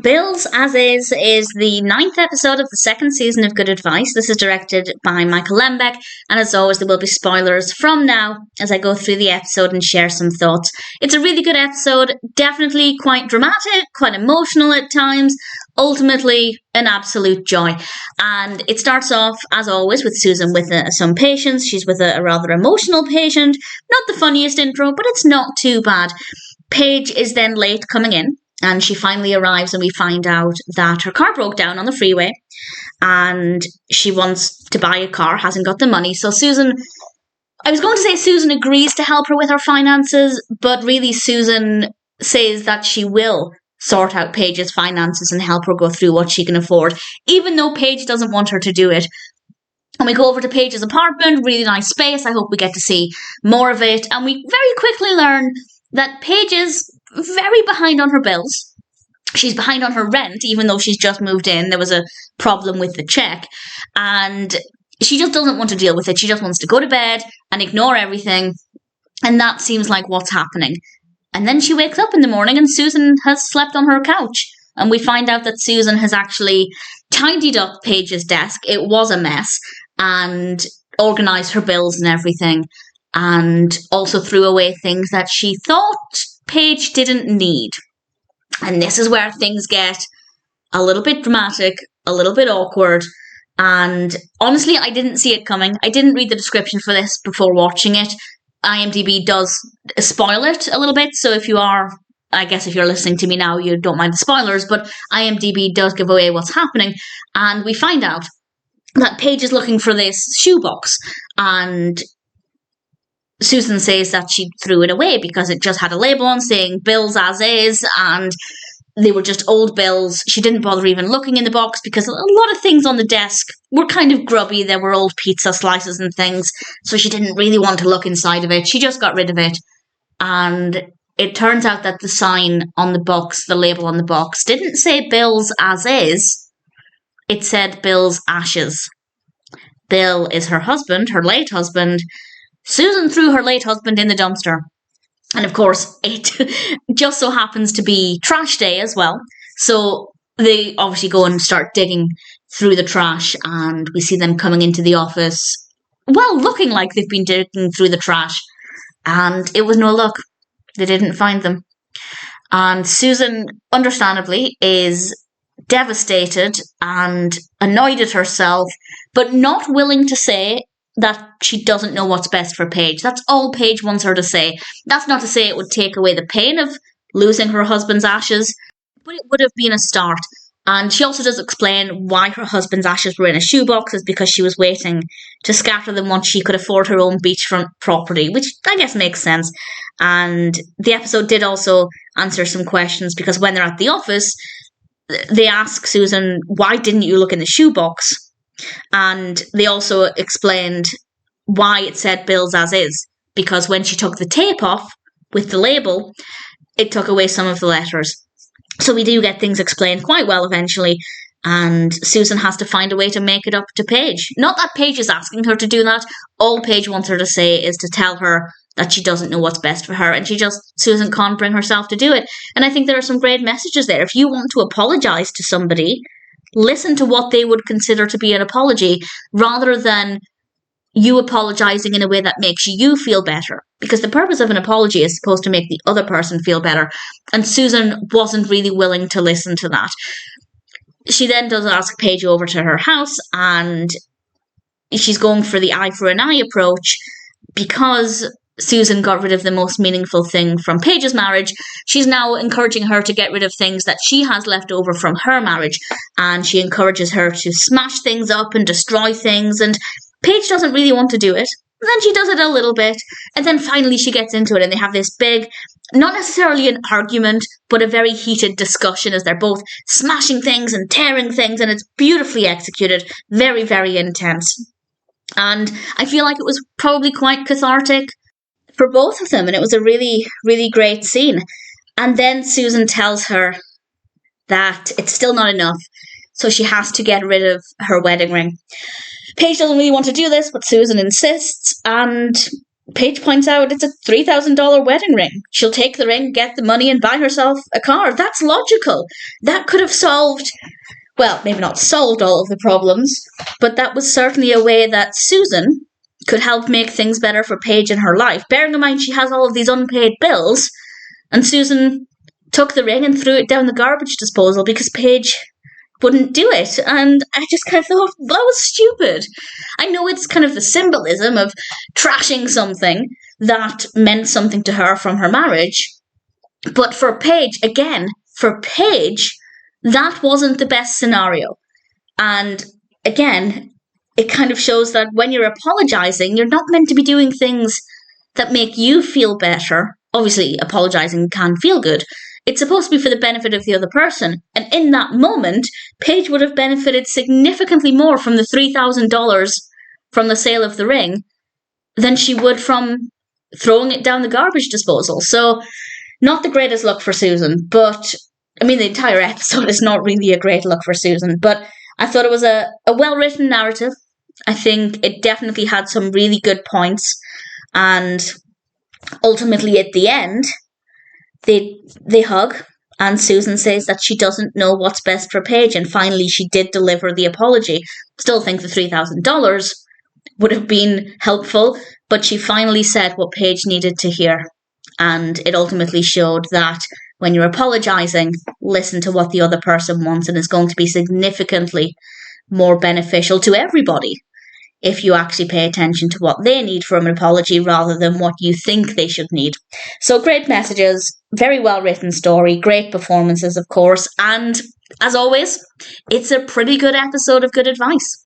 Bills As is the 9th episode of the 2nd season of Good Advice. This is directed by Michael Lembeck, and as always there will be spoilers from now as I go through the episode and share some thoughts. It's a really good episode, definitely quite dramatic, quite emotional at times, ultimately an absolute joy. And it starts off, as always, with Susan with some patients. She's with a rather emotional patient. Not the funniest intro, but it's not too bad. Paige is then late coming in, and she finally arrives and we find out that her car broke down on the freeway and she wants to buy a car, hasn't got the money. So Susan, I was going to say Susan agrees to help her with her finances, but really Susan says that she will sort out Paige's finances and help her go through what she can afford, even though Paige doesn't want her to do it. And we go over to Paige's apartment, really nice space. I hope we get to see more of it. And we very quickly learn that Paige is very behind on her bills. She's behind on her rent, even though she's just moved in. There was a problem with the check. And she just doesn't want to deal with it. She just wants to go to bed and ignore everything. And that seems like what's happening. And then she wakes up in the morning and Susan has slept on her couch. And we find out that Susan has actually tidied up Paige's desk. It was a mess. And organised her bills and everything. And also threw away things that she thought Paige didn't need. And this is where things get a little bit dramatic, a little bit awkward. And honestly, I didn't see it coming. I didn't read the description for this before watching it. IMDb does spoil it a little bit. So if you are, I guess if you're listening to me now, you don't mind the spoilers. But IMDb does give away what's happening. And we find out that Paige is looking for this shoebox. And Susan says that she threw it away because it just had a label on saying bills as is, and they were just old bills. She didn't bother even looking in the box because a lot of things on the desk were kind of grubby. There were old pizza slices and things, so she didn't really want to look inside of it. She just got rid of it. And it turns out that the sign on the box, the label on the box, didn't say bills as is. It said Bill's ashes. Bill is her husband, her late husband. Susan threw her late husband in the dumpster. And of course, it just so happens to be trash day as well. So they obviously go and start digging through the trash, and we see them coming into the office, well, looking like they've been digging through the trash. And it was no luck. They didn't find them. And Susan, understandably, is devastated and annoyed at herself, but not willing to say that she doesn't know what's best for Paige. That's all Paige wants her to say. That's not to say it would take away the pain of losing her husband's ashes, but it would have been a start. And she also does explain why her husband's ashes were in a shoebox, is because she was waiting to scatter them once she could afford her own beachfront property, which I guess makes sense. And the episode did also answer some questions, because when they're at the office, they ask Susan, why didn't you look in the shoebox? And they also explained why it said bills as is, because when she took the tape off with the label, it took away some of the letters. So we do get things explained quite well eventually, and Susan has to find a way to make it up to Paige. Not that Paige is asking her to do that. All Paige wants her to say is to tell her that she doesn't know what's best for her, and Susan can't bring herself to do it. And I think there are some great messages there. If you want to apologise to somebody, listen to what they would consider to be an apology, rather than you apologising in a way that makes you feel better. Because the purpose of an apology is supposed to make the other person feel better. And Susan wasn't really willing to listen to that. She then does ask Paige over to her house, and she's going for the eye for an eye approach, because Susan got rid of the most meaningful thing from Paige's marriage. She's now encouraging her to get rid of things that she has left over from her marriage, and she encourages her to smash things up and destroy things, and Paige doesn't really want to do it. Then she does it a little bit, and then finally she gets into it, and they have this big, not necessarily an argument, but a very heated discussion as they're both smashing things and tearing things, and it's beautifully executed, very, very intense. And I feel like it was probably quite cathartic for both of them, and it was a really, really great scene. And then Susan tells her that it's still not enough, so she has to get rid of her wedding ring. Paige doesn't really want to do this, but Susan insists, and Paige points out it's a $3,000 wedding ring. She'll take the ring, get the money, and buy herself a car. That's logical. That could have solved, well, maybe not solved all of the problems, but that was certainly a way that Susan could help make things better for Paige in her life. Bearing in mind she has all of these unpaid bills, and Susan took the ring and threw it down the garbage disposal because Paige wouldn't do it. And I just kind of thought, that was stupid. I know it's kind of the symbolism of trashing something that meant something to her from her marriage. But for Paige, again, that wasn't the best scenario. And again, it kind of shows that when you're apologizing, you're not meant to be doing things that make you feel better. Obviously, apologizing can feel good. It's supposed to be for the benefit of the other person. And in that moment, Paige would have benefited significantly more from the $3,000 from the sale of the ring than she would from throwing it down the garbage disposal. So, not the greatest look for Susan, but, I mean, the entire episode is not really a great look for Susan, but I thought it was a well-written narrative. I think it definitely had some really good points, and ultimately at the end, they hug, and Susan says that she doesn't know what's best for Paige, and finally she did deliver the apology. Still think the $3,000 would have been helpful, but she finally said what Paige needed to hear, and it ultimately showed that when you're apologising, listen to what the other person wants, and it's going to be significantly more beneficial to everybody if you actually pay attention to what they need from an apology rather than what you think they should need. So great messages, very well written story, great performances, of course, and as always, it's a pretty good episode of Good Advice.